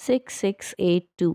6682।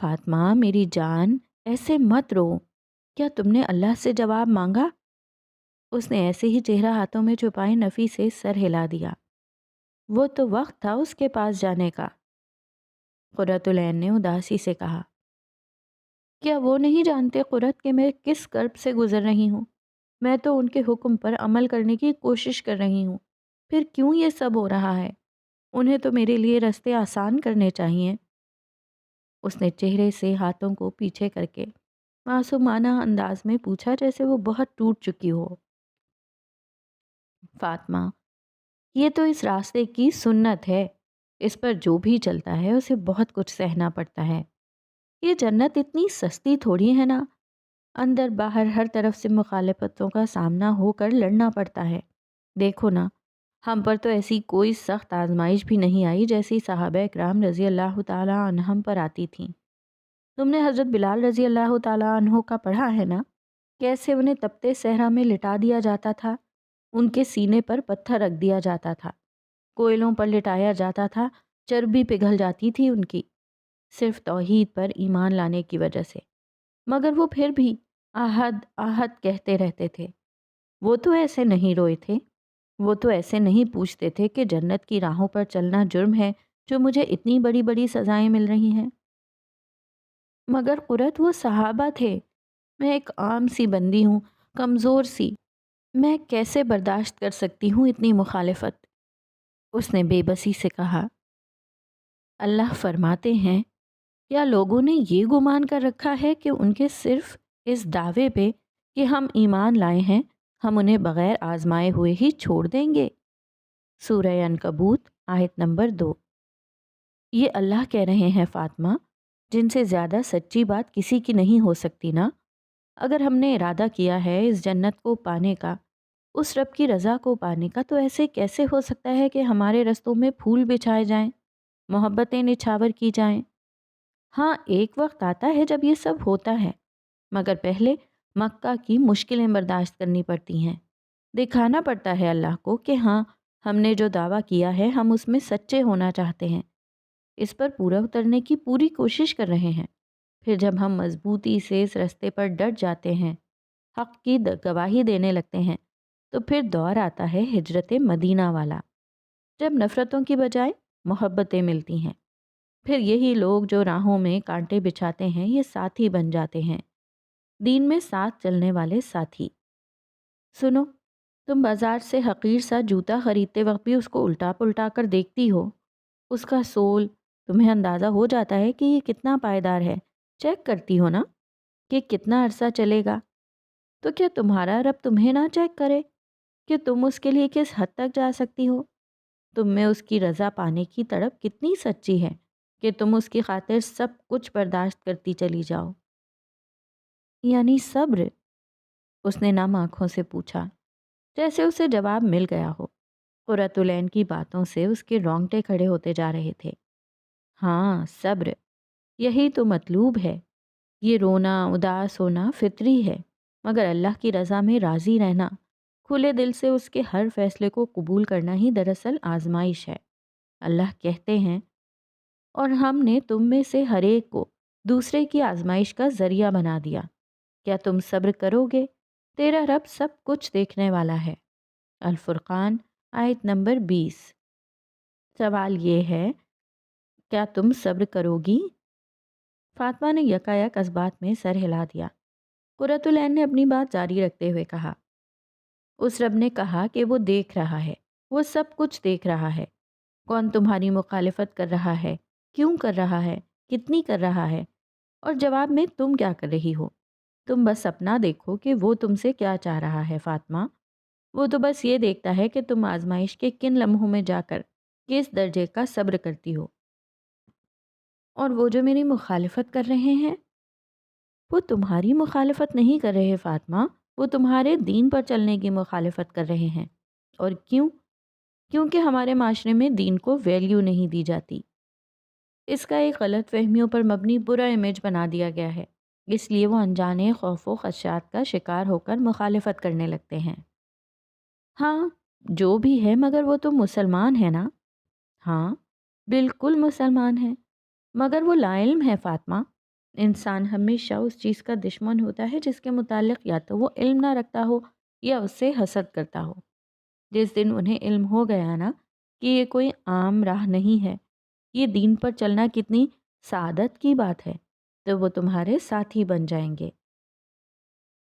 فاطمہ میری جان، ایسے مت رو، کیا تم نے اللہ سے جواب مانگا؟ اس نے ایسے ہی چہرہ ہاتھوں میں چھپائے نفی سے سر ہلا دیا۔ وہ تو وقت تھا اس کے پاس جانے کا، قرۃ العین نے اداسی سے کہا۔ کیا وہ نہیں جانتے قرۃ کہ میں کس کرب سے گزر رہی ہوں؟ میں تو ان کے حکم پر عمل کرنے کی کوشش کر رہی ہوں، پھر کیوں یہ سب ہو رہا ہے؟ انہیں تو میرے لیے رستے آسان کرنے چاہیے۔ اس نے چہرے سے ہاتھوں کو پیچھے کر کے معصومانہ انداز میں پوچھا، جیسے وہ بہت ٹوٹ چکی ہو۔ فاطمہ، یہ تو اس راستے کی سنت ہے، اس پر جو بھی چلتا ہے اسے بہت کچھ سہنا پڑتا ہے۔ یہ جنت اتنی سستی تھوڑی ہے نا، اندر باہر ہر طرف سے مخالفتوں کا سامنا ہو کر لڑنا پڑتا ہے۔ دیکھو نا، ہم پر تو ایسی کوئی سخت آزمائش بھی نہیں آئی جیسی صحابہ اکرام رضی اللہ تعالیٰ عنہم پر آتی تھیں۔ تم نے حضرت بلال رضی اللہ تعالیٰ عنہ کا پڑھا ہے نا، کیسے انہیں تپتے صحرا میں لٹا دیا جاتا تھا، ان کے سینے پر پتھر رکھ دیا جاتا تھا، کوئلوں پر لٹایا جاتا تھا، چربی پگھل جاتی تھی ان کی، صرف توحید پر ایمان لانے کی وجہ سے، مگر وہ پھر بھی آہد آہد کہتے رہتے تھے۔ وہ تو ایسے نہیں روئے تھے، وہ تو ایسے نہیں پوچھتے تھے کہ جنت کی راہوں پر چلنا جرم ہے جو مجھے اتنی بڑی بڑی سزائیں مل رہی ہیں۔ مگر قرۃ، وہ صحابہ تھے، میں ایک عام سی بندی ہوں، کمزور سی، میں کیسے برداشت کر سکتی ہوں اتنی مخالفت؟ اس نے بے بسی سے کہا۔ اللہ فرماتے ہیں، کیا لوگوں نے یہ گمان کر رکھا ہے کہ ان کے صرف اس دعوے پہ کہ ہم ایمان لائے ہیں، ہم انہیں بغیر آزمائے ہوئے ہی چھوڑ دیں گے؟ سورہ عنکبوت آیت نمبر 2۔ یہ اللہ کہہ رہے ہیں فاطمہ، جن سے زیادہ سچی بات کسی کی نہیں ہو سکتی نا۔ اگر ہم نے ارادہ کیا ہے اس جنت کو پانے کا، اس رب کی رضا کو پانے کا، تو ایسے کیسے ہو سکتا ہے کہ ہمارے رستوں میں پھول بچھائے جائیں، محبتیں نچھاور کی جائیں؟ ہاں، ایک وقت آتا ہے جب یہ سب ہوتا ہے، مگر پہلے مکہ کی مشکلیں برداشت کرنی پڑتی ہیں، دکھانا پڑتا ہے اللہ کو کہ ہاں، ہم نے جو دعویٰ کیا ہے ہم اس میں سچے ہونا چاہتے ہیں، اس پر پورا اترنے کی پوری کوشش کر رہے ہیں۔ پھر جب ہم مضبوطی سے اس رستے پر ڈٹ جاتے ہیں، حق کی گواہی دینے لگتے ہیں، تو پھر دور آتا ہے ہجرت مدینہ والا، جب نفرتوں کی بجائے محبتیں ملتی ہیں۔ پھر یہی لوگ جو راہوں میں کانٹے بچھاتے ہیں، یہ ساتھی بن جاتے ہیں، دین میں ساتھ چلنے والے ساتھی۔ سنو، تم بازار سے حقیر سا جوتا خریدتے وقت بھی اس کو الٹا پلٹا کر دیکھتی ہو، اس کا سول تمہیں اندازہ ہو جاتا ہے کہ یہ کتنا پائیدار ہے، چیک کرتی ہو نا کہ کتنا عرصہ چلے گا۔ تو کیا تمہارا رب تمہیں نہ چیک کرے کہ تم اس کے لیے کس حد تک جا سکتی ہو؟ تم میں اس کی رضا پانے کی تڑپ کتنی سچی ہے کہ تم اس کی خاطر سب کچھ برداشت کرتی چلی جاؤ؟ یعنی صبر؟ اس نے نم آنکھوں سے پوچھا، جیسے اسے جواب مل گیا ہو۔ قرۃ العین کی باتوں سے اس کے رونگٹے کھڑے ہوتے جا رہے تھے۔ ہاں، صبر، یہی تو مطلوب ہے۔ یہ رونا اداس ہونا فطری ہے، مگر اللہ کی رضا میں راضی رہنا، کھلے دل سے اس کے ہر فیصلے کو قبول کرنا ہی دراصل آزمائش ہے۔ اللہ کہتے ہیں، اور ہم نے تم میں سے ہر ایک کو دوسرے کی آزمائش کا ذریعہ بنا دیا، کیا تم صبر کرو گے؟ تیرا رب سب کچھ دیکھنے والا ہے۔ الفرقان آیت نمبر 20۔ سوال یہ ہے، کیا تم صبر کرو گی؟ فاطمہ نے یکایک اس بات میں سر ہلا دیا۔ قرۃ العین نے اپنی بات جاری رکھتے ہوئے کہا، اس رب نے کہا کہ وہ دیکھ رہا ہے، وہ سب کچھ دیکھ رہا ہے، کون تمہاری مخالفت کر رہا ہے، کیوں کر رہا ہے، کتنی کر رہا ہے، اور جواب میں تم کیا کر رہی ہو۔ تم بس اپنا دیکھو کہ وہ تم سے کیا چاہ رہا ہے فاطمہ۔ وہ تو بس یہ دیکھتا ہے کہ تم آزمائش کے کن لمحوں میں جا کر کس درجے کا صبر کرتی ہو۔ اور وہ جو میری مخالفت کر رہے ہیں، وہ تمہاری مخالفت نہیں کر رہے فاطمہ، وہ تمہارے دین پر چلنے کی مخالفت کر رہے ہیں۔ اور کیوں؟ کیونکہ ہمارے معاشرے میں دین کو ویلیو نہیں دی جاتی، اس کا ایک غلط فہمیوں پر مبنی برا امیج بنا دیا گیا ہے، اس لیے وہ انجانے خوف و خدشات کا شکار ہو کر مخالفت کرنے لگتے ہیں۔ ہاں، جو بھی ہے، مگر وہ تو مسلمان ہے نا؟ ہاں، بالکل مسلمان ہے، مگر وہ لا علم ہے فاطمہ۔ انسان ہمیشہ اس چیز کا دشمن ہوتا ہے جس کے متعلق یا تو وہ علم نہ رکھتا ہو یا اس سے حسد کرتا ہو۔ جس دن انہیں علم ہو گیا نا کہ یہ کوئی عام راہ نہیں ہے، یہ دین پر چلنا کتنی سعادت کی بات ہے، تو وہ تمہارے ساتھی بن جائیں گے۔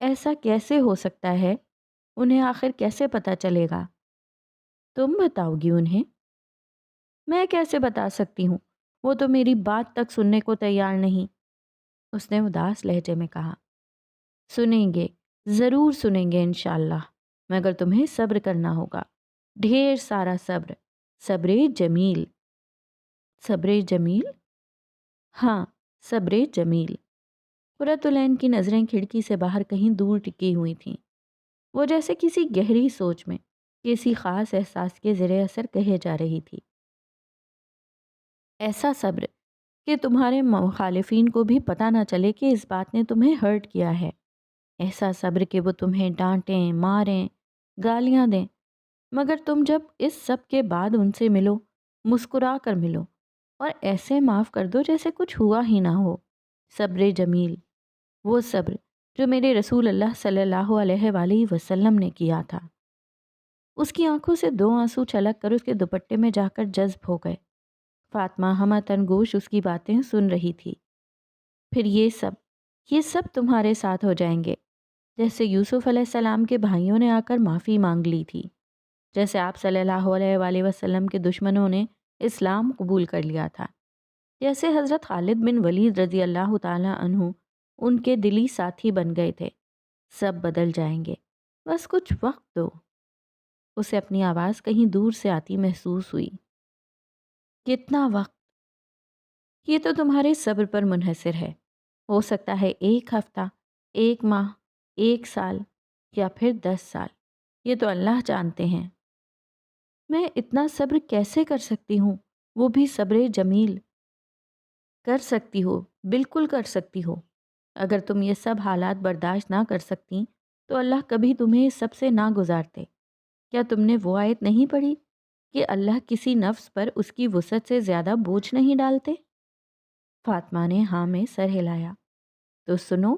ایسا کیسے ہو سکتا ہے؟ انہیں آخر کیسے پتہ چلے گا؟ تم بتاؤ گی انہیں؟ میں کیسے بتا سکتی ہوں؟ وہ تو میری بات تک سننے کو تیار نہیں، اس نے اداس لہجے میں کہا۔ سنیں گے، ضرور سنیں گے انشاءاللہ، مگر تمہیں صبر کرنا ہوگا، ڈھیر سارا صبر، صبر جمیل۔ صبر جمیل؟ ہاں، صبر جمیل۔ قرۃ العین کی نظریں کھڑکی سے باہر کہیں دور ٹکی ہوئی تھیں، وہ جیسے کسی گہری سوچ میں، کسی خاص احساس کے زیر اثر کہے جا رہی تھی۔ ایسا صبر کہ تمہارے مخالفین کو بھی پتہ نہ چلے کہ اس بات نے تمہیں ہرٹ کیا ہے، ایسا صبر کہ وہ تمہیں ڈانٹیں، ماریں، گالیاں دیں، مگر تم جب اس سب کے بعد ان سے ملو، مسکرا کر ملو اور ایسے معاف کر دو جیسے کچھ ہوا ہی نہ ہو۔ صبر جمیل، وہ صبر جو میرے رسول اللہ صلی اللہ علیہ وآلہ وسلم نے کیا تھا۔ اس کی آنکھوں سے دو آنسو چھلک کر اس کے دوپٹے میں جا کر جذب ہو گئے۔ فاطمہ ہمہ تنگوش اس کی باتیں سن رہی تھی۔ پھر یہ سب تمہارے ساتھ ہو جائیں گے، جیسے یوسف علیہ السلام کے بھائیوں نے آ کر معافی مانگ لی تھی، جیسے آپ صلی اللہ علیہ وآلہ وسلم کے دشمنوں نے اسلام قبول کر لیا تھا، جیسے حضرت خالد بن ولید رضی اللہ تعالی عنہ ان کے دلی ساتھی بن گئے تھے۔ سب بدل جائیں گے، بس کچھ وقت دو۔ اسے اپنی آواز کہیں دور سے آتی محسوس ہوئی۔ کتنا وقت؟ یہ تو تمہارے صبر پر منحصر ہے، ہو سکتا ہے 1 ہفتہ، 1 ماہ، 1 سال یا پھر 10 سال، یہ تو اللہ جانتے ہیں۔ میں اتنا صبر کیسے کر سکتی ہوں، وہ بھی صبر جمیل؟ کر سکتی ہو، بالکل کر سکتی ہو۔ اگر تم یہ سب حالات برداشت نہ کر سکتی تو اللہ کبھی تمہیں اس سب سے نہ گزارتے۔ کیا تم نے وہ آیت نہیں پڑھی کہ اللہ کسی نفس پر اس کی وسعت سے زیادہ بوجھ نہیں ڈالتے؟ فاطمہ نے ہاں میں سر ہلایا۔ تو سنو،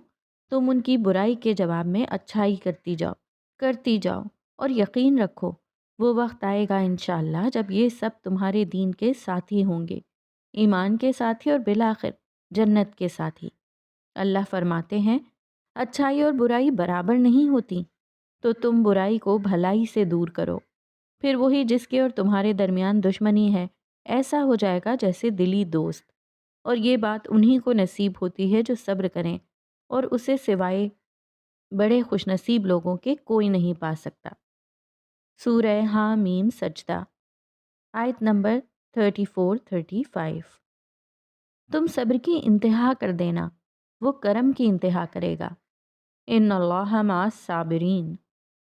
تم ان کی برائی کے جواب میں اچھائی کرتی جاؤ اور یقین رکھو وہ وقت آئے گا انشاءاللہ جب یہ سب تمہارے دین کے ساتھی ہوں گے، ایمان کے ساتھی اور بالآخر جنت کے ساتھی۔ اللہ فرماتے ہیں اچھائی اور برائی برابر نہیں ہوتی، تو تم برائی کو بھلائی سے دور کرو، پھر وہی جس کے اور تمہارے درمیان دشمنی ہے ایسا ہو جائے گا جیسے دلی دوست، اور یہ بات انہی کو نصیب ہوتی ہے جو صبر کریں، اور اسے سوائے بڑے خوش نصیب لوگوں کے کوئی نہیں پا سکتا۔ سورہ حامیم سجدہ، آیت نمبر 34-35۔ تم صبر کی انتہا کر دینا، وہ کرم کی انتہا کرے گا۔ ان اللہ مع الصابرین،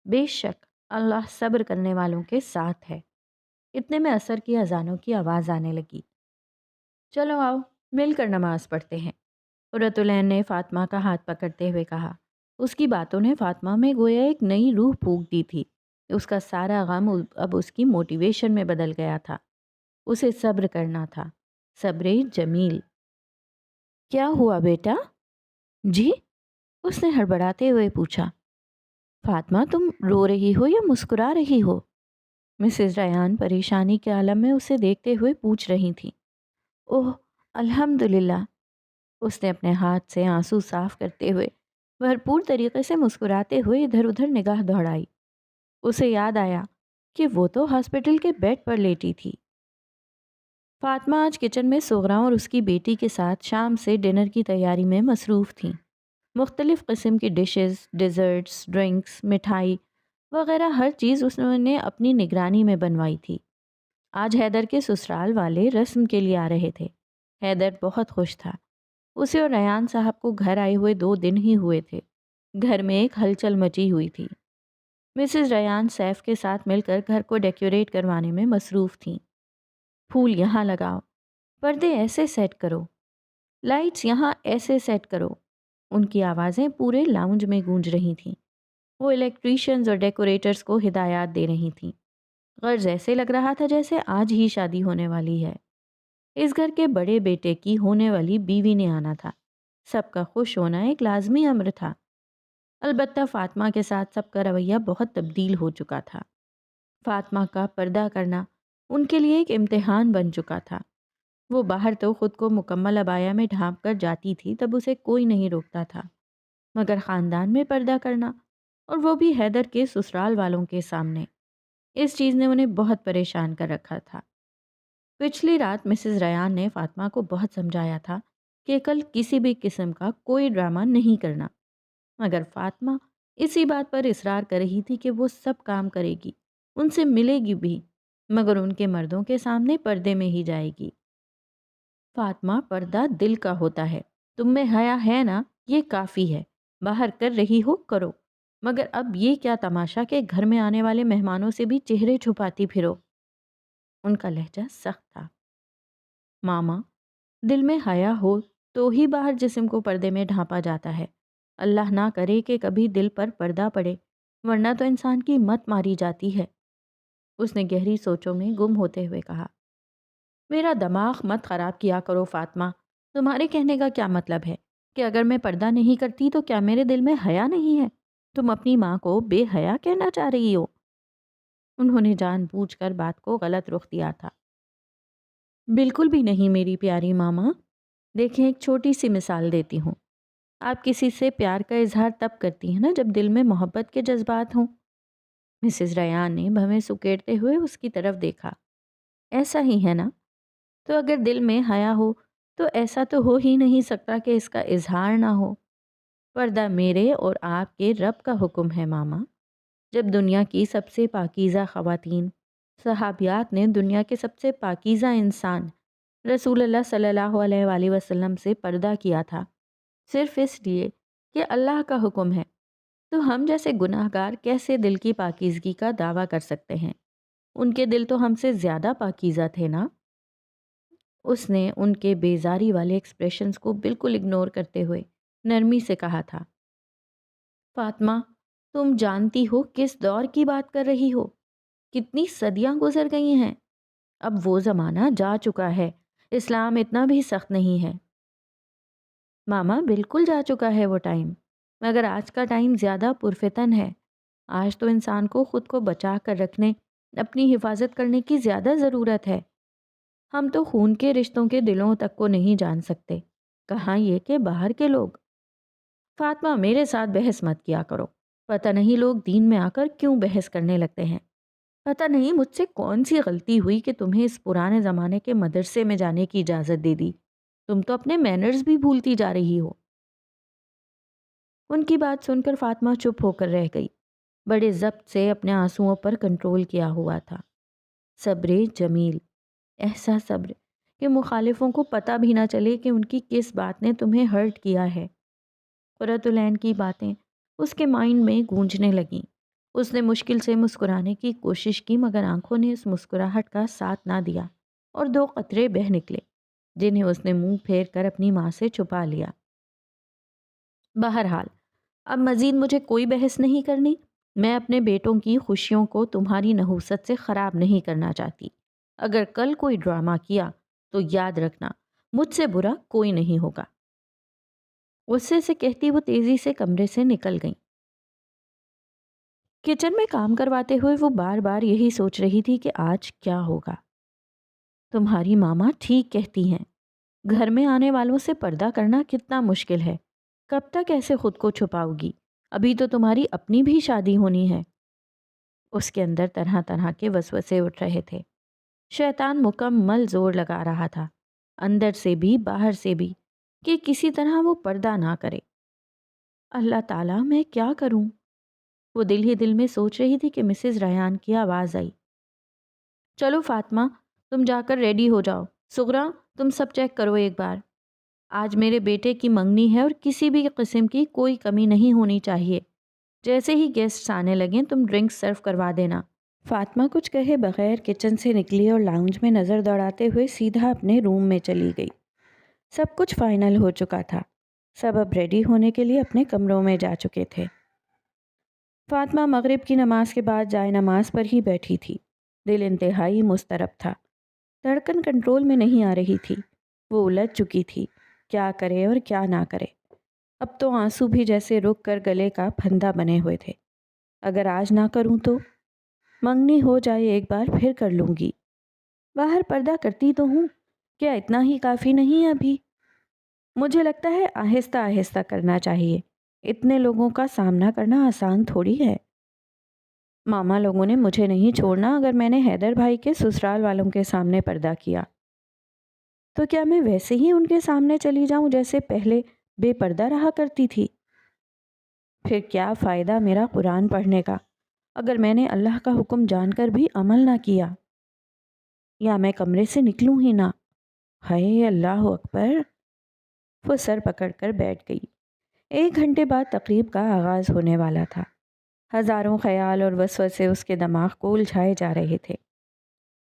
بے شک اللہ صبر کرنے والوں کے ساتھ ہے۔ اتنے میں عصر کی اذانوں کی آواز آنے لگی۔ چلو آؤ مل کر نماز پڑھتے ہیں، قرۃ العین نے فاطمہ کا ہاتھ پکڑتے ہوئے کہا۔ اس کی باتوں نے فاطمہ میں گویا ایک نئی روح پھونک دی تھی۔ اس کا سارا غم اب اس کی موٹیویشن میں بدل گیا تھا۔ اسے صبر کرنا تھا، صبر جمیل۔ کیا ہوا بیٹا؟ جی؟ اس نے ہڑبڑاتے ہوئے پوچھا۔ فاطمہ تم رو رہی ہو یا مسکرا رہی ہو؟ مسز ریان پریشانی کے عالم میں اسے دیکھتے ہوئے پوچھ رہی تھیں۔ اوہ الحمدللہ، اس نے اپنے ہاتھ سے آنسو صاف کرتے ہوئے بھرپور طریقے سے مسکراتے ہوئے ادھر ادھر نگاہ دوڑائی۔ اسے یاد آیا کہ وہ تو ہاسپٹل کے بیڈ پر لیٹی تھی۔ فاطمہ آج کچن میں سغرا اور اس کی بیٹی کے ساتھ شام سے ڈنر کی تیاری میں مصروف تھیں۔ مختلف قسم کی ڈشز، ڈیزرٹس، ڈرنکس، مٹھائی وغیرہ ہر چیز اس نے اپنی نگرانی میں بنوائی تھی۔ آج حیدر کے سسرال والے رسم کے لیے آ رہے تھے۔ حیدر بہت خوش تھا۔ اسے اور ریان صاحب کو گھر آئے ہوئے 2 دن ہی ہوئے تھے۔ گھر میں ایک ہلچل مچی ہوئی تھی۔ مسز ریان سیف کے ساتھ مل کر گھر کو ڈیکوریٹ کروانے میں مصروف تھیں۔ پھول یہاں لگاؤ، پردے ایسے سیٹ کرو، لائٹس یہاں ایسے سیٹ کرو۔ ان کی آوازیں پورے لاؤنج میں گونج رہی تھیں۔ وہ الیکٹریشینز اور ڈیکوریٹرز کو ہدایات دے رہی تھیں۔ غرض ایسے لگ رہا تھا جیسے آج ہی شادی ہونے والی ہے۔ اس گھر کے بڑے بیٹے کی ہونے والی بیوی نے آنا تھا۔ سب کا خوش ہونا ایک لازمی امر تھا۔ البتہ فاطمہ کے ساتھ سب کا رویہ بہت تبدیل ہو چکا تھا۔ فاطمہ کا پردہ کرنا ان کے لیے ایک امتحان بن چکا تھا۔ وہ باہر تو خود کو مکمل عبایا میں ڈھانپ کر جاتی تھی، تب اسے کوئی نہیں روکتا تھا، مگر خاندان میں پردہ کرنا، اور وہ بھی حیدر کے سسرال والوں کے سامنے، اس چیز نے انہیں بہت پریشان کر رکھا تھا۔ پچھلی رات مسز ریان نے فاطمہ کو بہت سمجھایا تھا کہ کل کسی بھی قسم کا کوئی ڈرامہ نہیں کرنا، مگر فاطمہ اسی بات پر اصرار کر رہی تھی کہ وہ سب کام کرے گی، ان سے ملے گی بھی، مگر ان کے مردوں کے سامنے پردے میں ہی جائے گی۔ فاطمہ، پردہ دل کا ہوتا ہے، تم میں حیا ہے نا، یہ کافی ہے، باہر کر رہی ہو کرو، مگر اب یہ کیا تماشا کہ گھر میں آنے والے مہمانوں سے بھی چہرے چھپاتی پھرو۔ ان کا لہجہ سخت تھا۔ ماما، دل میں حیا ہو تو ہی باہر جسم کو پردے میں ڈھانپا جاتا ہے، اللہ نہ کرے کہ کبھی دل پر پردہ پڑے، ورنہ تو انسان کی مت ماری جاتی ہے۔ اس نے گہری سوچوں میں گم ہوتے ہوئے کہا، میرا دماغ مت خراب کیا کرو فاطمہ، تمہارے کہنے کا کیا مطلب ہے کہ اگر میں پردہ نہیں کرتی تو کیا میرے دل میں حیا نہیں ہے؟ تم اپنی ماں کو بے حیا کہنا چاہ رہی ہو؟ انہوں نے جان بوجھ کر بات کو غلط رخ دیا تھا۔ بالکل بھی نہیں میری پیاری ماما، دیکھیں ایک چھوٹی سی مثال دیتی ہوں۔ آپ کسی سے پیار کا اظہار تب کرتی ہیں نا جب دل میں محبت کے جذبات ہوں۔ مسز ریان نے بھویں سکیڑتے ہوئے اس کی طرف دیکھا۔ ایسا ہی ہے نا؟ تو اگر دل میں حیا ہو تو ایسا تو ہو ہی نہیں سکتا کہ اس کا اظہار نہ ہو۔ پردہ میرے اور آپ کے رب کا حکم ہے ماما۔ جب دنیا کی سب سے پاکیزہ خواتین، صحابیات نے دنیا کے سب سے پاکیزہ انسان رسول اللہ صلی اللہ علیہ وآلہ وسلم سے پردہ کیا تھا، صرف اس لیے کہ اللہ کا حکم ہے، تو ہم جیسے گناہ گار کیسے دل کی پاکیزگی کا دعویٰ کر سکتے ہیں؟ ان کے دل تو ہم سے زیادہ پاکیزہ تھے نا۔ اس نے ان کے بیزاری والے ایکسپریشنز کو بالکل اگنور کرتے ہوئے نرمی سے کہا تھا، فاطمہ، تم جانتی ہو کس دور کی بات کر رہی ہو؟ کتنی صدیاں گزر گئی ہیں، اب وہ زمانہ جا چکا ہے، اسلام اتنا بھی سخت نہیں ہے۔ ماما، بالکل جا چکا ہے وہ ٹائم، مگر آج کا ٹائم زیادہ پرفتن ہے۔ آج تو انسان کو خود کو بچا کر رکھنے، اپنی حفاظت کرنے کی زیادہ ضرورت ہے۔ ہم تو خون کے رشتوں کے دلوں تک کو نہیں جان سکتے، کہاں یہ کہ باہر کے لوگ۔ فاطمہ، میرے ساتھ بحث مت کیا کرو، پتہ نہیں لوگ دین میں آ کر کیوں بحث کرنے لگتے ہیں۔ پتہ نہیں مجھ سے کون سی غلطی ہوئی کہ تمہیں اس پرانے زمانے کے مدرسے میں جانے کی اجازت دے دی، تم تو اپنے مینرز بھی بھولتی جا رہی ہو۔ ان کی بات سن کر فاطمہ چپ ہو کر رہ گئی، بڑے ضبط سے اپنے آنسوؤں پر کنٹرول کیا ہوا تھا۔ صبر جمیل، ایسا صبر کہ مخالفوں کو پتہ بھی نہ چلے کہ ان کی کس بات نے تمہیں ہرٹ کیا ہے۔ قرۃ العین کی باتیں اس کے مائنڈ میں گونجنے لگیں۔ اس نے مشکل سے مسکرانے کی کوشش کی، مگر آنکھوں نے اس مسکراہٹ کا ساتھ نہ دیا اور دو قطرے بہہ نکلے، جنہیں اس نے منہ پھیر کر اپنی ماں سے چھپا لیا۔ بہرحال، اب مزید مجھے کوئی بحث نہیں کرنی، میں اپنے بیٹوں کی خوشیوں کو تمہاری نحوست سے خراب نہیں کرنا چاہتی۔ اگر کل کوئی ڈرامہ کیا تو یاد رکھنا، مجھ سے برا کوئی نہیں ہوگا۔ غصے سے کہتی وہ تیزی سے کمرے سے نکل گئیں۔ کچن میں کام کرواتے ہوئے وہ بار بار یہی سوچ رہی تھی کہ آج کیا ہوگا۔ تمہاری ماما ٹھیک کہتی ہیں، گھر میں آنے والوں سے پردہ کرنا کتنا مشکل ہے، کب تک ایسے خود کو چھپاؤ گی؟ ابھی تو تمہاری اپنی بھی شادی ہونی ہے۔ اس کے اندر طرح طرح کے وسوسے اٹھ رہے تھے۔ شیطان مکمل زور لگا رہا تھا، اندر سے بھی باہر سے بھی، کہ کسی طرح وہ پردہ نہ کرے۔ اللہ تعالیٰ، میں کیا کروں؟ وہ دل ہی دل میں سوچ رہی تھی کہ مسز ریان کی آواز آئی، چلو فاطمہ، تم جا کر ریڈی ہو جاؤ۔ سغرا، تم سب چیک کرو ایک بار، آج میرے بیٹے کی منگنی ہے اور کسی بھی قسم کی کوئی کمی نہیں ہونی چاہیے۔ جیسے ہی گیسٹس آنے لگیں تم ڈرنکس سرو کروا دینا۔ فاطمہ کچھ کہے بغیر کچن سے نکلی اور لاؤنج میں نظر دوڑاتے ہوئے سیدھا اپنے روم میں چلی گئی۔ سب کچھ فائنل ہو چکا تھا، سب اب ریڈی ہونے کے لیے اپنے کمروں میں جا چکے تھے۔ فاطمہ مغرب کی نماز کے بعد جائے نماز پر ہی بیٹھی تھی، دل انتہائی مضطرب تھا، دھڑکن کنٹرول میں نہیں آ رہی تھی، وہ الجھ چکی تھی کیا کرے اور کیا نہ کرے۔ اب تو آنسو بھی جیسے رک کر گلے کا پھندا بنے ہوئے تھے۔ اگر آج نہ کروں تو منگنی ہو جائے ایک بار پھر کر لوں گی۔ باہر پردہ کرتی تو ہوں، کیا اتنا ہی کافی نہیں ابھی؟ مجھے لگتا ہے آہستہ آہستہ کرنا چاہیے، اتنے لوگوں کا سامنا کرنا آسان تھوڑی ہے۔ ماما لوگوں نے مجھے نہیں چھوڑنا اگر میں نے حیدر بھائی کے سسرال والوں کے سامنے پردہ کیا تو کیا میں ویسے ہی ان کے سامنے چلی جاؤں جیسے پہلے بے پردہ رہا کرتی تھی؟ پھر کیا فائدہ میرا قرآن پڑھنے کا اگر میں نے اللہ کا حکم جان کر بھی عمل نہ کیا؟ یا میں کمرے سے نکلوں ہی نہ؟ ہائے اللہ اکبر! وہ سر پکڑ کر بیٹھ گئی۔ 1 گھنٹے بعد تقریب کا آغاز ہونے والا تھا۔ ہزاروں خیال اور وسوسے اس کے دماغ کو الجھائے جا رہے تھے۔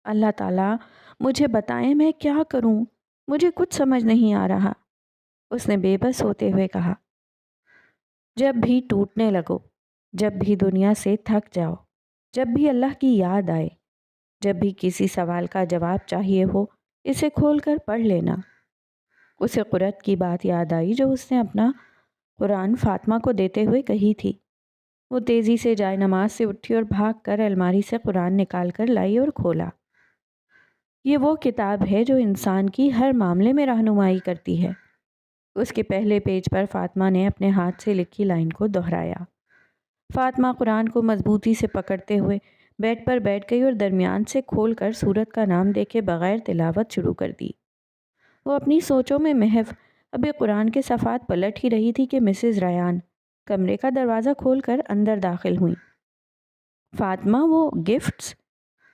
اللہ تعالیٰ مجھے بتائیں میں کیا کروں، مجھے کچھ سمجھ نہیں آ رہا، اس نے بے بس ہوتے ہوئے کہا۔ جب بھی ٹوٹنے لگو، جب بھی دنیا سے تھک جاؤ، جب بھی اللہ کی یاد آئے، جب بھی کسی سوال کا جواب چاہیے ہو، اسے کھول کر پڑھ لینا۔ اسے قرت کی بات یاد آئی جو اس نے اپنا قرآن فاطمہ کو دیتے ہوئے کہی تھی۔ وہ تیزی سے جائے نماز سے اٹھی اور بھاگ کر الماری سے قرآن نکال کر لائی اور کھولا۔ یہ وہ کتاب ہے جو انسان کی ہر معاملے میں رہنمائی کرتی ہے۔ اس کے پہلے پیج پر فاطمہ نے اپنے ہاتھ سے لکھی لائن کو دہرایا۔ فاطمہ قرآن کو مضبوطی سے پکڑتے ہوئے بیڈ پر بیٹھ گئی اور درمیان سے کھول کر سورت کا نام دیکھے بغیر تلاوت شروع کر دی۔ وہ اپنی سوچوں میں محو ابھی قرآن کے صفحات پلٹ ہی رہی تھی کہ مسز ریان کمرے کا دروازہ کھول کر اندر داخل ہوئیں۔ فاطمہ وہ گفٹس؟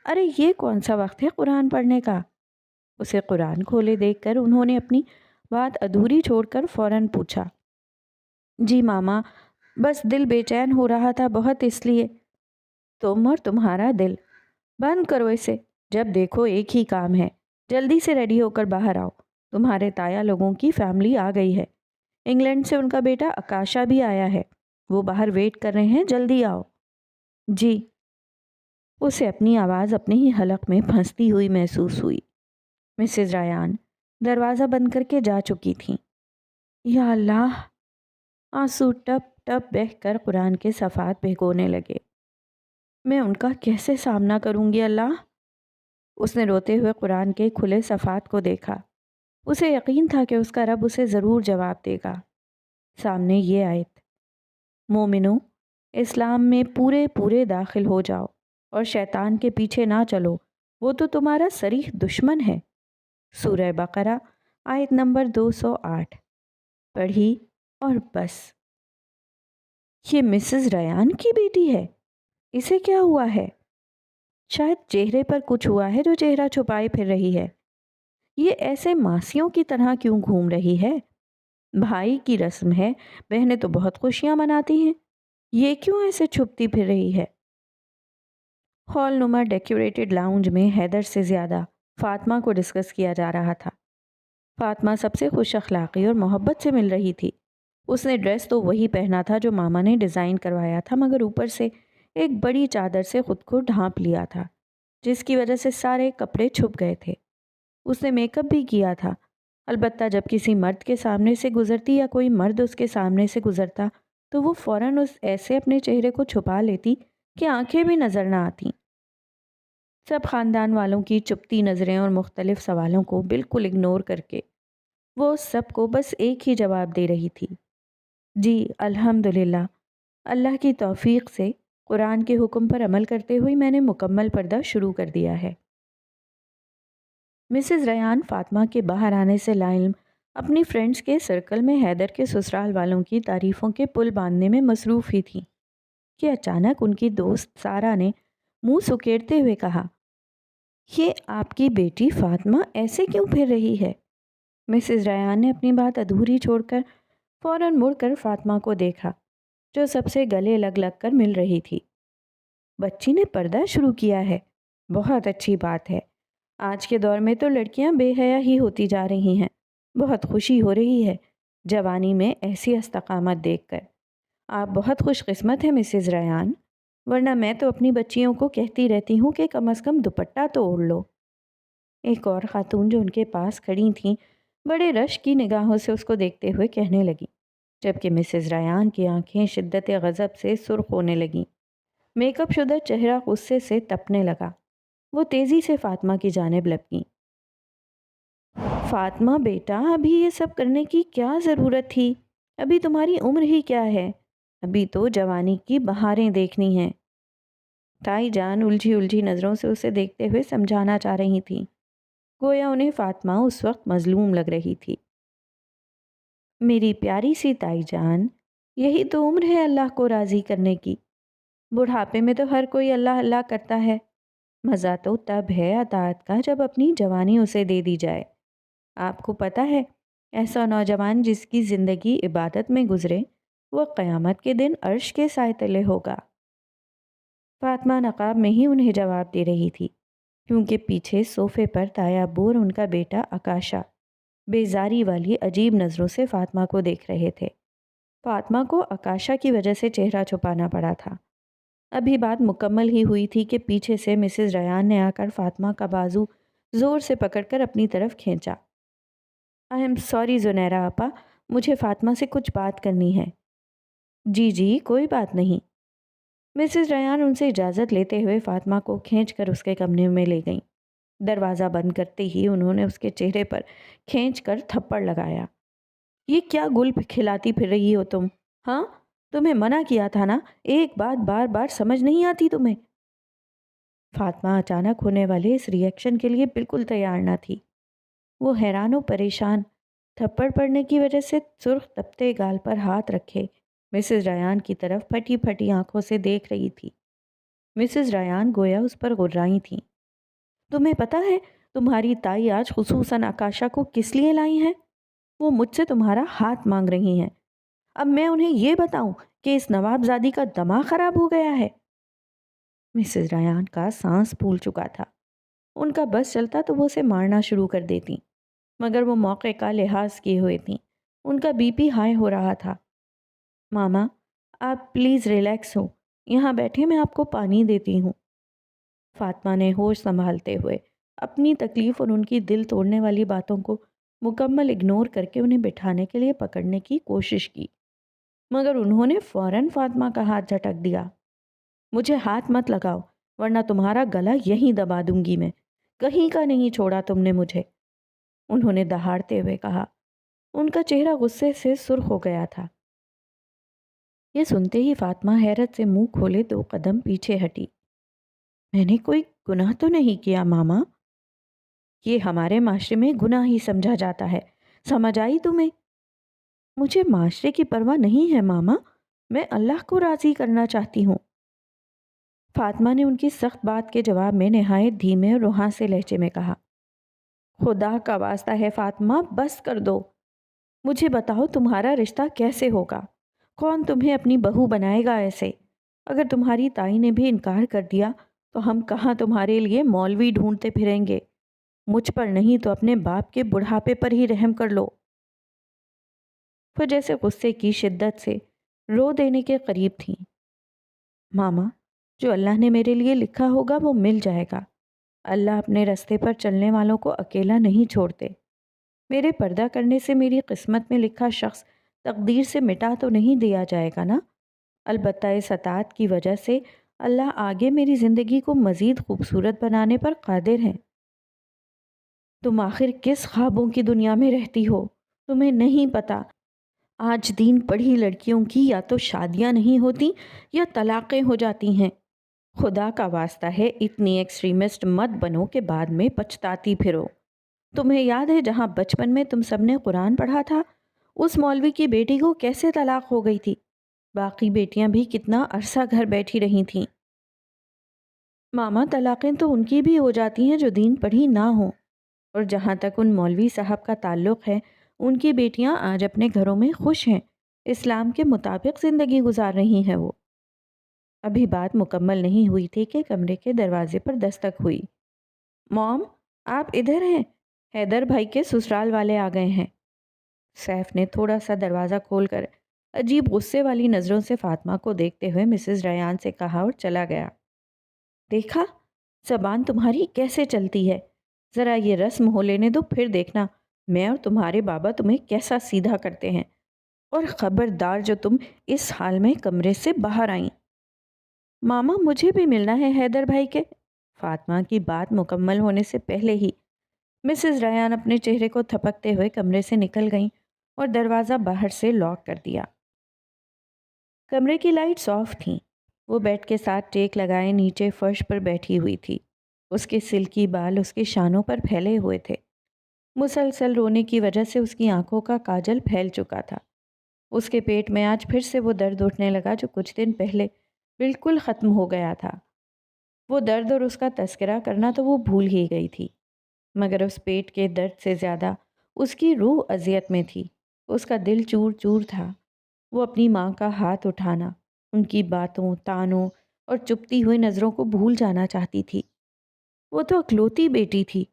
ارے یہ کون سا وقت ہے قرآن پڑھنے کا؟ اسے قرآن کھولے دیکھ کر انہوں نے اپنی بات ادھوری چھوڑ کر فوراً پوچھا۔ جی ماما، بس دل بے چین ہو رہا تھا بہت، اس لیے۔ تم اور تمہارا دل، بند کرو اسے، جب دیکھو ایک ہی کام ہے۔ جلدی سے ریڈی ہو کر باہر آؤ، تمہارے تایا لوگوں کی فیملی آ گئی ہے، انگلینڈ سے ان کا بیٹا آکاشا بھی آیا ہے، وہ باہر ویٹ کر رہے ہیں، جلدی آؤ۔ جی۔ اسے اپنی آواز اپنے ہی حلق میں پھنستی ہوئی محسوس ہوئی۔ مسز ریان دروازہ بند کر کے جا چکی تھیں۔ یا اللہ! آنسو ٹپ ٹپ بہہ کر قرآن کے صفحات بھگونے لگے۔ میں ان کا کیسے سامنا کروں گی اللہ؟ اس نے روتے ہوئے قرآن کے کھلے صفحات کو دیکھا۔ اسے یقین تھا کہ اس کا رب اسے ضرور جواب دے گا۔ سامنے یہ آیت: مومنو، اسلام میں پورے داخل ہو جاؤ اور شیطان کے پیچھے نہ چلو، وہ تو تمہارا صریح دشمن ہے۔ سورہ بقرہ آیت نمبر 208 پڑھی اور بس۔ یہ مسز ریان کی بیٹی ہے، اسے کیا ہوا ہے؟ شاید چہرے پر کچھ ہوا ہے جو چہرہ چھپائے پھر رہی ہے۔ یہ ایسے ماسیوں کی طرح کیوں گھوم رہی ہے؟ بھائی کی رسم ہے، بہنیں تو بہت خوشیاں مناتی ہیں، یہ کیوں ایسے چھپتی پھر رہی ہے؟ ہال نما ڈیکوریٹڈ لاؤنج میں حیدر سے زیادہ فاطمہ کو ڈسکس کیا جا رہا تھا۔ فاطمہ سب سے خوش اخلاقی اور محبت سے مل رہی تھی۔ اس نے ڈریس تو وہی پہنا تھا جو ماما نے ڈیزائن کروایا تھا، مگر اوپر سے ایک بڑی چادر سے خود کو ڈھانپ لیا تھا، جس کی وجہ سے سارے کپڑے چھپ گئے تھے۔ اس نے میک اپ بھی کیا تھا، البتہ جب کسی مرد کے سامنے سے گزرتی یا کوئی مرد اس کے سامنے سے گزرتا تو وہ فوراً ایسے اپنے چہرے کو چھپا لیتی کہ آنکھیں بھی نظر نہ آتیں۔ سب خاندان والوں کی چپتی نظریں اور مختلف سوالوں کو بالکل اگنور کر کے وہ سب کو بس ایک ہی جواب دے رہی تھی: جی الحمدللہ، اللہ کی توفیق سے قرآن کے حکم پر عمل کرتے ہوئے میں نے مکمل پردہ شروع کر دیا ہے۔ مسز ریان فاطمہ کے باہر آنے سے لاعلم اپنی فرینڈز کے سرکل میں حیدر کے سسرال والوں کی تعریفوں کے پل باندھنے میں مصروف ہی تھیں کہ اچانک ان کی دوست سارہ نے منہ سکیڑتے ہوئے کہا: یہ آپ کی بیٹی فاطمہ ایسے کیوں پھر رہی ہے؟ مسز ریان نے اپنی بات ادھوری چھوڑ کر فوراً مڑ کر فاطمہ کو دیکھا جو سب سے گلے لگ لگ کر مل رہی تھی۔ بچی نے پردہ شروع کیا ہے، بہت اچھی بات ہے۔ آج کے دور میں تو لڑکیاں بے حیا ہی ہوتی جا رہی ہیں، بہت خوشی ہو رہی ہے جوانی میں ایسی استقامت دیکھ کر۔ آپ بہت خوش قسمت ہیں مسز ریان، ورنہ میں تو اپنی بچیوں کو کہتی رہتی ہوں کہ کم از کم دوپٹہ تو اوڑھ لو۔ ایک اور خاتون جو ان کے پاس کھڑی تھیں بڑے رش کی نگاہوں سے اس کو دیکھتے ہوئے کہنے لگی، جبکہ مسز ریان کی آنکھیں شدت غضب سے سرخ ہونے لگیں۔ میک اپ شدہ چہرہ غصے سے تپنے لگا۔ وہ تیزی سے فاطمہ کی جانب لپکیں۔ فاطمہ بیٹا، ابھی یہ سب کرنے کی کیا ضرورت تھی؟ ابھی تمہاری عمر ہی کیا ہے؟ ابھی تو جوانی کی بہاریں دیکھنی ہیں۔ تائی جان الجھی الجھی نظروں سے اسے دیکھتے ہوئے سمجھانا چاہ رہی تھیں، گویا انہیں فاطمہ اس وقت مظلوم لگ رہی تھی۔ میری پیاری سی تائی جان، یہی تو عمر ہے اللہ کو راضی کرنے کی۔ بڑھاپے میں تو ہر کوئی اللہ اللہ کرتا ہے، مزہ تو تب ہے اطاعت کا جب اپنی جوانی اسے دے دی جائے۔ آپ کو پتہ ہے، ایسا نوجوان جس کی زندگی عبادت میں گزرے، وہ قیامت کے دن عرش کے سائے تلے ہوگا۔ فاطمہ نقاب میں ہی انہیں جواب دے رہی تھی، کیونکہ پیچھے صوفے پر تایا ابو اور ان کا بیٹا آکاشا بیزاری والی عجیب نظروں سے فاطمہ کو دیکھ رہے تھے۔ فاطمہ کو آکاشا کی وجہ سے چہرہ چھپانا پڑا تھا۔ ابھی بات مکمل ہی ہوئی تھی کہ پیچھے سے مسز ریان نے آ کر فاطمہ کا بازو زور سے پکڑ کر اپنی طرف کھینچا۔ آئی ایم سوری زنیرہ آپا، مجھے فاطمہ سے کچھ بات کرنی ہے۔ جی جی کوئی بات نہیں۔ مسز ریان ان سے اجازت لیتے ہوئے فاطمہ کو کھینچ کر اس کے کمرے میں لے گئیں۔ دروازہ بند کرتے ہی انہوں نے اس کے چہرے پر کھینچ کر تھپڑ لگایا۔ یہ کیا گل کھلاتی پھر رہی ہو تم؟ ہاں، تمہیں منع کیا تھا نا، ایک بات بار بار سمجھ نہیں آتی تمہیں؟ فاطمہ اچانک ہونے والے اس ری ایکشن کے لیے بالکل تیار نہ تھی۔ وہ حیران و پریشان، تھپڑ پڑنے کی وجہ سے سرخ تپتے گال پر ہاتھ رکھے مسز ریان کی طرف پھٹی پھٹی آنکھوں سے دیکھ رہی تھی۔ مسز ریان گویا اس پر غرائی تھیں۔ تمہیں پتہ ہے تمہاری تائی آج خصوصاً آکاشا کو کس لیے لائی ہیں؟ وہ مجھ سے تمہارا ہاتھ مانگ رہی ہیں۔ اب میں انہیں یہ بتاؤں کہ اس نوابزادی کا دماغ خراب ہو گیا ہے؟ مسز ریان کا سانس پھول چکا تھا۔ ان کا بس چلتا تو وہ اسے مارنا شروع کر دیتی، مگر وہ موقع کا لحاظ کیے ہوئے تھیں۔ ان کا بی پی ہائی ہو رہا تھا۔ ماما، آپ پلیز ریلیکس ہو، یہاں بیٹھے، میں آپ کو پانی دیتی ہوں۔ فاطمہ نے ہوش سنبھالتے ہوئے اپنی تکلیف اور ان کی دل توڑنے والی باتوں کو مکمل اگنور کر کے انہیں بٹھانے کے لیے پکڑنے کی کوشش کی، مگر انہوں نے فوراً فاطمہ کا ہاتھ جھٹک دیا۔ مجھے ہاتھ مت لگاؤ، ورنہ تمہارا گلا یہیں دبا دوں گی میں، کہیں کا نہیں چھوڑا تم نے مجھے، انہوں نے دہاڑتے ہوئے کہا۔ ان کا چہرہ غصے سے سرخ ہو گیا تھا۔ یہ سنتے ہی فاطمہ حیرت سے منہ کھولے 2 قدم پیچھے ہٹی۔ میں نے کوئی گناہ تو نہیں کیا ماما؟ یہ ہمارے معاشرے میں گناہ ہی سمجھا جاتا ہے، سمجھ آئی تمہیں؟ مجھے معاشرے کی پرواہ نہیں ہے ماما، میں اللہ کو راضی کرنا چاہتی ہوں۔ فاطمہ نے ان کی سخت بات کے جواب میں نہایت دھیمے اور روحاں لہجے میں کہا، خدا کا واسطہ ہے فاطمہ، بس کر دو۔ مجھے بتاؤ تمہارا رشتہ کیسے ہوگا؟ کون تمہیں اپنی بہو بنائے گا ایسے؟ اگر تمہاری تائی نے بھی انکار کر دیا تو ہم کہاں تمہارے لیے مولوی ڈھونڈتے پھریں گے؟ مجھ پر نہیں تو اپنے باپ کے بڑھاپے پر ہی رحم کر لو۔ وہ جیسے غصے کی شدت سے رو دینے کے قریب تھیں۔ ماما، جو اللہ نے میرے لیے لکھا ہوگا وہ مل جائے گا۔ اللہ اپنے رستے پر چلنے والوں کو اکیلا نہیں چھوڑتے۔ میرے پردہ کرنے سے میری قسمت میں لکھا شخص تقدیر سے مٹا تو نہیں دیا جائے گا نا؟ البتہ اس اطاعت کی وجہ سے اللہ آگے میری زندگی کو مزید خوبصورت بنانے پر قادر ہیں۔ تم آخر کس خوابوں کی دنیا میں رہتی ہو؟ تمہیں نہیں پتا، آج دین پڑھی لڑکیوں کی یا تو شادیاں نہیں ہوتی یا طلاقیں ہو جاتی ہیں۔ خدا کا واسطہ ہے اتنی ایکسٹریمسٹ مت بنو کہ بعد میں پچھتاتی پھرو۔ تمہیں یاد ہے جہاں بچپن میں تم سب نے قرآن پڑھا تھا، اس مولوی کی بیٹی کو کیسے طلاق ہو گئی تھی؟ باقی بیٹیاں بھی کتنا عرصہ گھر بیٹھی رہی تھیں۔ ماما، طلاقیں تو ان کی بھی ہو جاتی ہیں جو دین پڑھی نہ ہوں، اور جہاں تک ان مولوی صاحب کا تعلق ہے، ان کی بیٹیاں آج اپنے گھروں میں خوش ہیں، اسلام کے مطابق زندگی گزار رہی ہیں وہ۔ ابھی بات مکمل نہیں ہوئی تھی کہ کمرے کے دروازے پر دستک ہوئی۔ موم، آپ ادھر ہیں؟ حیدر بھائی کے سسرال والے آ گئے ہیں۔ سیف نے تھوڑا سا دروازہ کھول کر عجیب غصے والی نظروں سے فاطمہ کو دیکھتے ہوئے مسز ریان سے کہا اور چلا گیا۔ دیکھا، زبان تمہاری کیسے چلتی ہے، ذرا یہ رسم ہو لینے دو، پھر دیکھنا میں اور تمہارے بابا تمہیں کیسا سیدھا کرتے ہیں، اور خبردار جو تم اس حال میں کمرے سے باہر آئیں۔ ماما مجھے بھی ملنا ہے حیدر بھائی کے۔ فاطمہ کی بات مکمل ہونے سے پہلے ہی مسز ریان اپنے چہرے کو تھپکتے ہوئے کمرے سے نکل گئیں اور دروازہ باہر سے لاک کر دیا۔ کمرے کی لائٹس آف تھیں۔ وہ بیڈ کے ساتھ ٹیک لگائے نیچے فرش پر بیٹھی ہوئی تھی۔ اس کے سلکی بال اس کے شانوں پر پھیلے ہوئے تھے۔ مسلسل رونے کی وجہ سے اس کی آنکھوں کا کاجل پھیل چکا تھا۔ اس کے پیٹ میں آج پھر سے وہ درد اٹھنے لگا جو کچھ دن پہلے بالکل ختم ہو گیا تھا۔ وہ درد اور اس کا تذکرہ کرنا تو وہ بھول ہی گئی تھی، مگر اس پیٹ کے درد سے زیادہ اس کی روح اذیت میں تھی۔ اس کا دل چور چور تھا۔ وہ اپنی ماں کا ہاتھ اٹھانا، ان کی باتوں، تانوں اور چپتی ہوئی نظروں کو بھول جانا چاہتی تھی۔ وہ تو اکلوتی بیٹی تھی،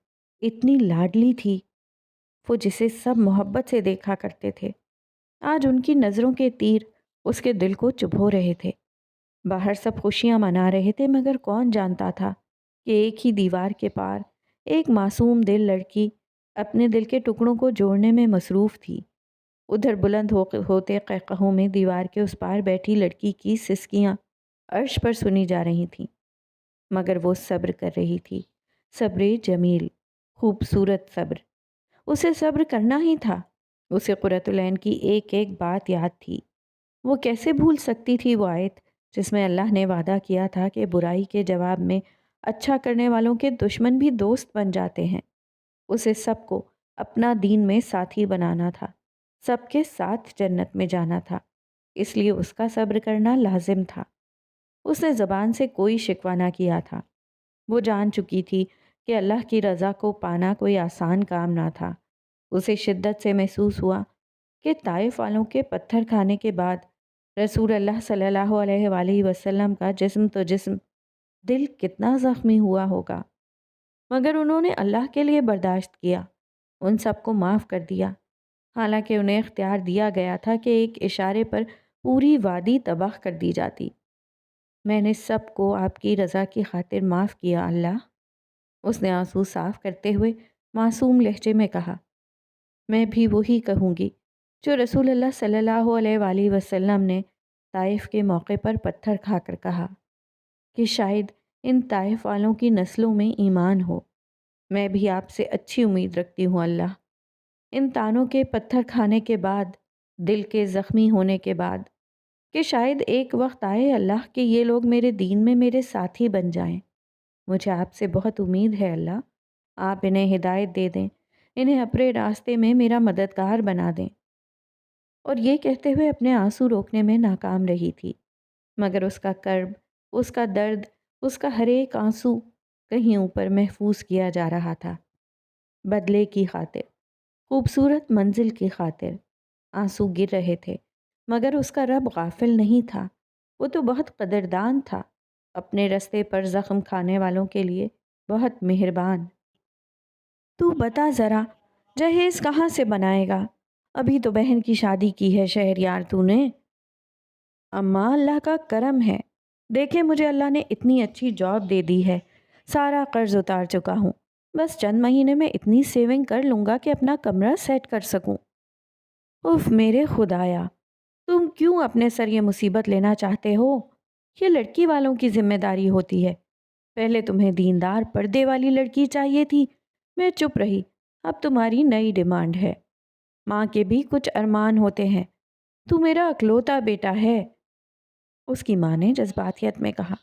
اتنی لاڈلی تھی، وہ جسے سب محبت سے دیکھا کرتے تھے۔ آج ان کی نظروں کے تیر اس کے دل کو چبھو رہے تھے۔ باہر سب خوشیاں منا رہے تھے، مگر کون جانتا تھا کہ ایک ہی دیوار کے پار ایک معصوم دل لڑکی اپنے دل کے ٹکڑوں کو جوڑنے میں مصروف تھی۔ ادھر بلند ہوتے قہقہوں میں دیوار کے اس پار بیٹھی لڑکی کی سسکیاں عرش پر سنی جا رہی تھیں، مگر وہ صبر کر رہی تھی، صبر جمیل، خوبصورت صبر۔ اسے صبر کرنا ہی تھا۔ اسے قرۃ العین کی ایک ایک بات یاد تھی۔ وہ کیسے بھول سکتی تھی وہ آیت جس میں اللہ نے وعدہ کیا تھا کہ برائی کے جواب میں اچھا کرنے والوں کے دشمن بھی دوست بن جاتے ہیں۔ اسے سب کو اپنا دین میں ساتھی بنانا تھا، سب کے ساتھ جنت میں جانا تھا، اس لیے اس کا صبر کرنا لازم تھا۔ اس نے زبان سے کوئی شکوہ نہ کیا تھا۔ وہ جان چکی تھی کہ اللہ کی رضا کو پانا کوئی آسان کام نہ تھا۔ اسے شدت سے محسوس ہوا کہ طائف والوں کے پتھر کھانے کے بعد رسول اللہ صلی اللہ علیہ وآلہ وسلم کا جسم تو جسم، دل کتنا زخمی ہوا ہوگا، مگر انہوں نے اللہ کے لیے برداشت کیا، ان سب کو معاف کر دیا، حالانکہ انہیں اختیار دیا گیا تھا کہ ایک اشارے پر پوری وادی تباہ کر دی جاتی۔ میں نے سب کو آپ کی رضا کی خاطر معاف کیا اللہ۔ اس نے آنسو صاف کرتے ہوئے معصوم لہجے میں کہا، میں بھی وہی کہوں گی جو رسول اللہ صلی اللہ علیہ وآلہ وسلم نے طائف کے موقع پر پتھر کھا کر کہا کہ شاید ان طائف والوں کی نسلوں میں ایمان ہو۔ میں بھی آپ سے اچھی امید رکھتی ہوں اللہ۔ ان تانوں کے پتھر کھانے کے بعد، دل کے زخمی ہونے کے بعد، کہ شاید ایک وقت آئے اللہ کہ یہ لوگ میرے دین میں میرے ساتھی بن جائیں۔ مجھے آپ سے بہت امید ہے اللہ، آپ انہیں ہدایت دے دیں، انہیں اپنے راستے میں میرا مددگار بنا دیں۔ اور یہ کہتے ہوئے اپنے آنسو روکنے میں ناکام رہی تھی، مگر اس کا کرب، اس کا درد، اس کا ہر ایک آنسو کہیں اوپر محفوظ کیا جا رہا تھا۔ بدلے کی خاطر، خوبصورت منزل کی خاطر آنسو گر رہے تھے، مگر اس کا رب غافل نہیں تھا۔ وہ تو بہت قدردان تھا، اپنے رستے پر زخم کھانے والوں کے لیے بہت مہربان۔ تو بتا ذرا، جہیز کہاں سے بنائے گا؟ ابھی تو بہن کی شادی کی ہے شہریار تو نے۔ اماں اللہ کا کرم ہے، دیکھے مجھے اللہ نے اتنی اچھی جاب دے دی ہے، سارا قرض اتار چکا ہوں، بس چند مہینے میں اتنی سیونگ کر لوں گا کہ اپنا کمرہ سیٹ کر سکوں۔ اف میرے خدایا، تم کیوں اپنے سر یہ مصیبت لینا چاہتے ہو؟ یہ لڑکی والوں کی ذمہ داری ہوتی ہے۔ پہلے تمہیں دیندار پردے والی لڑکی چاہیے تھی، میں چپ رہی، اب تمہاری نئی ڈیمانڈ ہے۔ ماں کے بھی کچھ ارمان ہوتے ہیں، تو میرا اکلوتا بیٹا ہے۔ اس کی ماں نے جذباتیت میں کہا،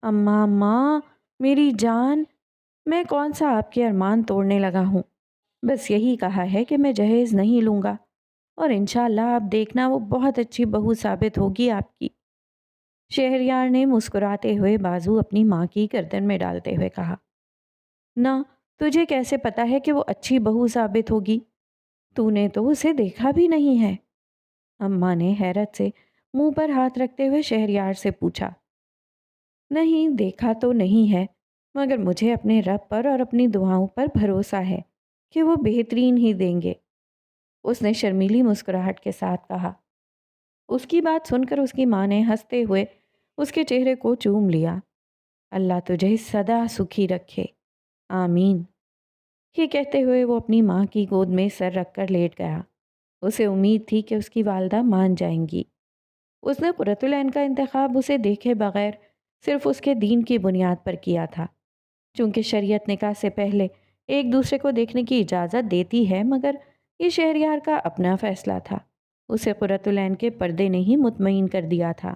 اماں ماں میری جان، میں کون سا آپ کے ارمان توڑنے لگا ہوں، بس یہی کہا ہے کہ میں جہیز نہیں لوں گا، اور انشاءاللہ آپ دیکھنا وہ بہت اچھی بہو ثابت ہوگی آپ کی۔ شہریار نے مسکراتے ہوئے بازو اپنی ماں کی گردن میں ڈالتے ہوئے کہا، نہ تجھے کیسے پتا ہے کہ وہ اچھی بہو ثابت ہوگی؟ تو نے تو اسے دیکھا بھی نہیں ہے۔ اماں نے حیرت سے منہ پر ہاتھ رکھتے ہوئے شہریار سے پوچھا، نہیں دیکھا تو نہیں ہے، مگر مجھے اپنے رب پر اور اپنی دعاؤں پر بھروسہ ہے کہ وہ بہترین ہی دیں گے۔ اس نے شرمیلی مسکراہٹ کے ساتھ کہا۔ اس کی بات سن کر اس کی ماں نے ہنستے ہوئے اس کے چہرے کو چوم لیا۔ اللہ تجھے سدا سکھی رکھے، آمین۔ یہ کہتے ہوئے وہ اپنی ماں کی گود میں سر رکھ کر لیٹ گیا۔ اسے امید تھی کہ اس کی والدہ مان جائیں گی۔ اس نے قرۃ العین کا انتخاب اسے دیکھے بغیر صرف اس کے دین کی بنیاد پر کیا تھا۔ چونکہ شریعت نکاح سے پہلے ایک دوسرے کو دیکھنے کی اجازت دیتی ہے، مگر یہ شہریار کا اپنا فیصلہ تھا۔ اسے قرۃ العین کے پردے نے ہی مطمئن کر دیا تھا۔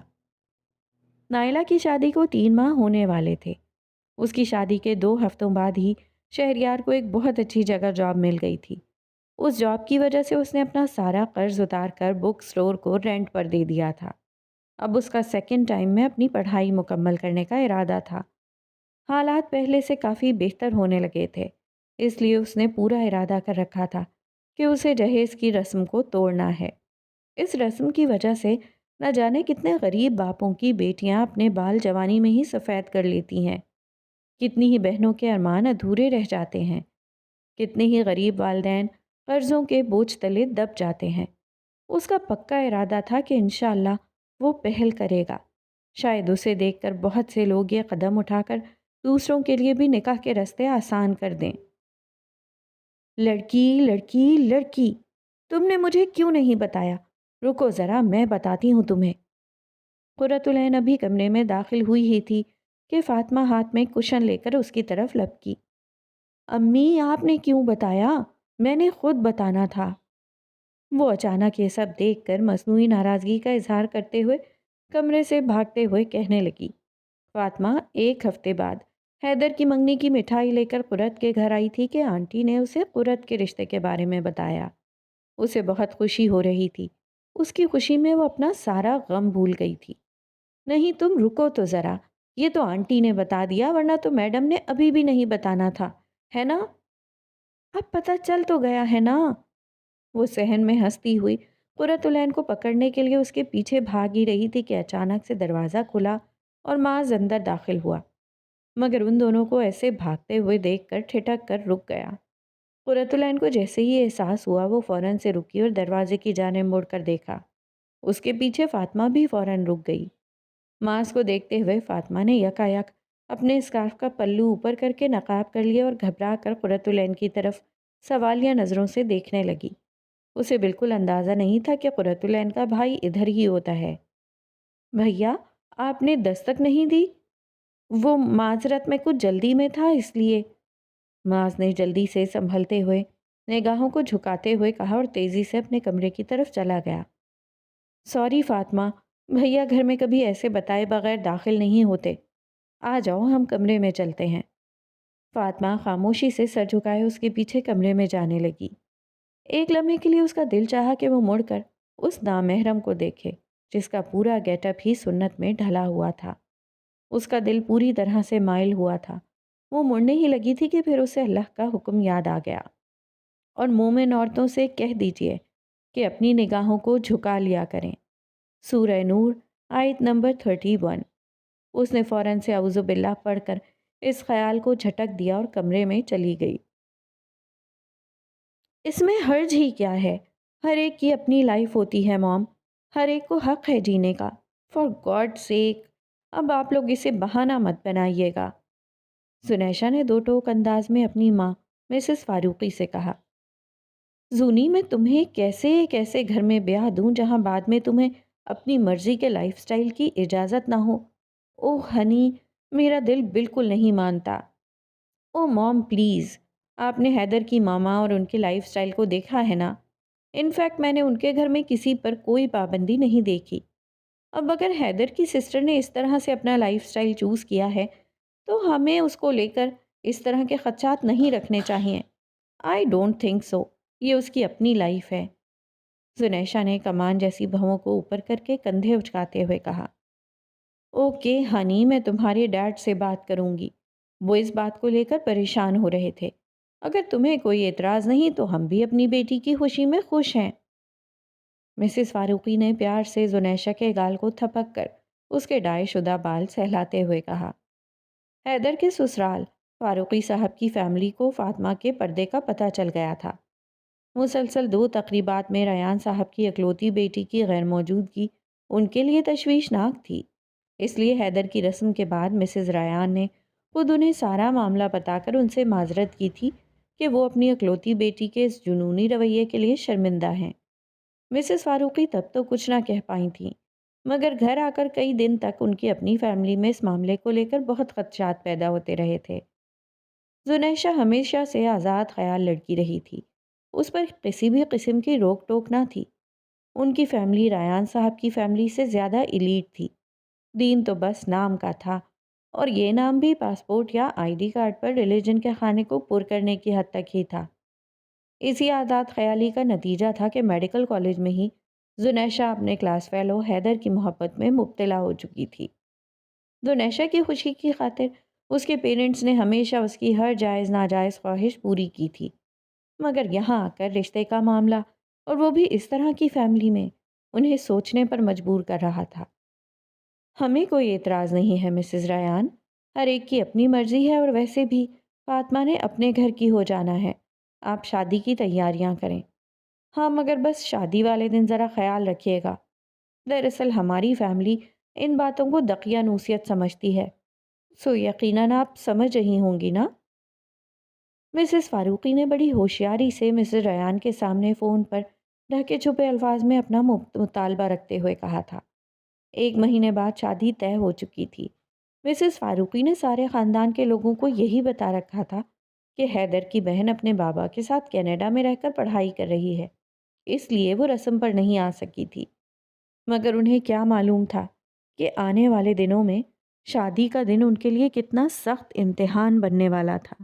نائلہ کی شادی کو 3 ماہ ہونے والے تھے۔ اس کی شادی کے 2 ہفتوں بعد ہی شہریار کو ایک بہت اچھی جگہ جاب مل گئی تھی۔ اس جاب کی وجہ سے اس نے اپنا سارا قرض اتار کر بک سٹور کو رینٹ پر دے دیا تھا۔ اب اس کا سیکنڈ ٹائم میں اپنی پڑھائی مکمل کرنے کا ارادہ تھا۔ حالات پہلے سے کافی بہتر ہونے لگے تھے، اس لیے اس نے پورا ارادہ کر رکھا تھا کہ اسے جہیز کی رسم کو توڑنا ہے۔ اس رسم کی وجہ سے نہ جانے کتنے غریب باپوں کی بیٹیاں اپنے بال جوانی میں ہی سفید کر لیتی ہیں، کتنی ہی بہنوں کے ارمان ادھورے رہ جاتے ہیں، کتنے ہی غریب والدین قرضوں کے بوجھ تلے دب جاتے ہیں۔ اس کا پکا ارادہ تھا کہ انشاءاللہ وہ پہل کرے گا۔ شاید اسے دیکھ کر بہت سے لوگ یہ قدم اٹھا کر دوسروں کے لیے بھی نکاح کے راستے آسان کر دیں۔ لڑکی لڑکی لڑکی، تم نے مجھے کیوں نہیں بتایا؟ رکو ذرا، میں بتاتی ہوں تمہیں۔ قرۃ العین ابھی کمرے میں داخل ہوئی ہی تھی کہ فاطمہ ہاتھ میں کشن لے کر اس کی طرف لپکی۔ امی، آپ نے کیوں بتایا؟ میں نے خود بتانا تھا۔ وہ اچانک یہ سب دیکھ کر مصنوعی ناراضگی کا اظہار کرتے ہوئے کمرے سے بھاگتے ہوئے کہنے لگی۔ فاطمہ 1 ہفتے بعد حیدر کی منگنی کی مٹھائی لے کر قرۃ کے گھر آئی تھی کہ آنٹی نے اسے قرۃ کے رشتے کے بارے میں بتایا۔ اسے بہت خوشی ہو رہی تھی۔ اس کی خوشی میں وہ اپنا سارا غم بھول گئی تھی۔ نہیں، تم رکو تو ذرا، یہ تو آنٹی نے بتا دیا، ورنہ تو میڈم نے ابھی بھی نہیں بتانا تھا، ہے نا؟ اب پتہ چل تو گیا ہے نا؟ وہ صحن میں ہنستی ہوئی قرۃ العین کو پکڑنے کے لیے اس کے پیچھے بھاگ ہی رہی تھی کہ اچانک سے دروازہ کھلا اور معاذ اندر داخل ہوا، مگر ان دونوں کو ایسے بھاگتے ہوئے دیکھ کر ٹھٹک کر رک گیا۔ قرۃ العین کو جیسے ہی احساس ہوا وہ فوراً سے رکی اور دروازے کی جانب مڑ کر دیکھا۔ اس کے پیچھے فاطمہ بھی فوراً رک گئی۔ معاذ کو دیکھتے ہوئے فاطمہ نے یکایک اپنے اسکارف کا پلو اوپر کر کے نقاب کر لیا اور گھبرا کر قرۃ العین کی طرف سوالیہ نظروں سے دیکھنے لگی۔ اسے بالکل اندازہ نہیں تھا کہ قرۃ العین کا بھائی ادھر ہی ہوتا ہے۔ بھیا، آپ نے دستک نہیں دی؟ وہ معذرت، میں کچھ جلدی میں تھا اس لیے۔ معاذ نے جلدی سے سنبھلتے ہوئے نگاہوں کو جھکاتے ہوئے کہا اور تیزی سے اپنے کمرے کی طرف چلا گیا۔ سوری فاطمہ، بھیا گھر میں کبھی ایسے بتائے بغیر داخل نہیں ہوتے۔ آ جاؤ، ہم کمرے میں چلتے ہیں۔ فاطمہ خاموشی سے سر جھکائے اس کے پیچھے کمرے میں جانے لگی۔ ایک لمحے کے لیے اس کا دل چاہا کہ وہ مڑ کر اس نامحرم کو دیکھے جس کا پورا گیٹ اپ ہی سنت میں ڈھلا ہوا تھا۔ اس کا دل پوری طرح سے مائل ہوا تھا۔ وہ مڑنے ہی لگی تھی کہ پھر اسے اللہ کا حکم یاد آ گیا، اور مومن عورتوں سے کہہ دیجئے کہ اپنی نگاہوں کو جھکا لیا کریں۔ سورہ نور آیت نمبر 31۔ اس نے فوراً سے اعوذ باللہ پڑھ کر اس خیال کو جھٹک دیا اور کمرے میں چلی گئی۔ اس میں حرج ہی کیا ہے؟ ہر ایک کی اپنی لائف ہوتی ہے موم، ہر ایک کو حق ہے جینے کا۔ فار گاڈ سیک، اب آپ لوگ اسے بہانہ مت بنائیے گا۔ زنیشا نے 2 ٹوک انداز میں اپنی ماں مسز فاروقی سے کہا۔ زونی، میں تمہیں کیسے ایک ایسے گھر میں بیاہ دوں جہاں بعد میں تمہیں اپنی مرضی کے لائف سٹائل کی اجازت نہ ہو؟ اوہ ہنی، میرا دل بالکل نہیں مانتا۔ او موم پلیز، آپ نے حیدر کی ماما اور ان کے لائف سٹائل کو دیکھا ہے نا؟ انفیکٹ میں نے ان کے گھر میں کسی پر کوئی پابندی نہیں دیکھی۔ اب اگر حیدر کی سسٹر نے اس طرح سے اپنا لائف سٹائل چوز کیا ہے تو ہمیں اس کو لے کر اس طرح کے خدشات نہیں رکھنے چاہیے۔ آئی ڈونٹ تھنک سو، یہ اس کی اپنی لائف ہے۔ زنیشا نے کمان جیسی بھووں کو اوپر کر کے کندھے اچکاتے ہوئے کہا۔ اوکے ہنی، میں تمہارے ڈیڈ سے بات کروں گی۔ وہ اس بات کو لے کر پریشان ہو رہے تھے۔ اگر تمہیں کوئی اعتراض نہیں تو ہم بھی اپنی بیٹی کی خوشی میں خوش ہیں۔ مسز فاروقی نے پیار سے زنیشا کے گال کو تھپک کر اس کے ڈائی شدہ بال سہلاتے ہوئے کہا۔ حیدر کے سسرال فاروقی صاحب کی فیملی کو فاطمہ کے پردے کا پتہ چل گیا تھا۔ مسلسل 2 تقریبات میں ریان صاحب کی اکلوتی بیٹی کی غیر موجودگی ان کے لیے تشویشناک تھی، اس لیے حیدر کی رسم کے بعد مسز ریان نے خود انہیں سارا معاملہ بتا کر ان سے معذرت کی تھی کہ وہ اپنی اکلوتی بیٹی کے اس جنونی رویے کے لیے شرمندہ ہیں۔ مسز فاروقی تب تو کچھ نہ کہہ پائی تھیں، مگر گھر آ کر کئی دن تک ان کی اپنی فیملی میں اس معاملے کو لے کر بہت خدشات پیدا ہوتے رہے تھے۔ زنیشہ ہمیشہ سے آزاد خیال لڑکی رہی تھی، اس پر کسی بھی قسم کی روک ٹوک نہ تھی۔ ان کی فیملی ریان صاحب کی فیملی سے زیادہ ایلیٹ تھی۔ دین تو بس نام کا تھا، اور یہ نام بھی پاسپورٹ یا I D card per religion کے خانے کو پر کرنے کی حد تک ہی تھا۔ اسی آزاد خیالی کا نتیجہ تھا کہ میڈیکل کالج میں ہی زنیشہ اپنے کلاس فیلو حیدر کی محبت میں مبتلا ہو چکی تھی۔ زنیشہ کی خوشی کی خاطر اس کے پیرنٹس نے ہمیشہ اس کی ہر جائز ناجائز خواہش پوری کی تھی، مگر یہاں آ کر رشتے کا معاملہ، اور وہ بھی اس طرح کی فیملی میں، انہیں سوچنے پر مجبور کر رہا تھا۔ ہمیں کوئی اعتراض نہیں ہے مسز ریان، ہر ایک کی اپنی مرضی ہے، اور ویسے بھی فاطمہ نے اپنے گھر کی ہو جانا ہے، آپ شادی کی تیاریاں کریں۔ ہاں مگر بس شادی والے دن ذرا خیال رکھیے گا، دراصل ہماری فیملی ان باتوں کو دقیانوسیت سمجھتی ہے، سو یقیناً آپ سمجھ رہی ہوں گی نا؟ مسز فاروقی نے بڑی ہوشیاری سے مسز ریان کے سامنے فون پر ڈھکے چھپے الفاظ میں اپنا مطالبہ رکھتے ہوئے کہا تھا۔ 1 مہینے بعد شادی طے ہو چکی تھی۔ مسز فاروقی نے سارے خاندان کے لوگوں کو یہی بتا رکھا تھا کہ حیدر کی بہن اپنے بابا کے ساتھ کینیڈا میں رہ کر پڑھائی کر رہی ہے، اس لیے وہ رسم پر نہیں آ سکی تھی۔ مگر انہیں کیا معلوم تھا کہ آنے والے دنوں میں شادی کا دن ان کے لیے کتنا سخت امتحان بننے والا تھا۔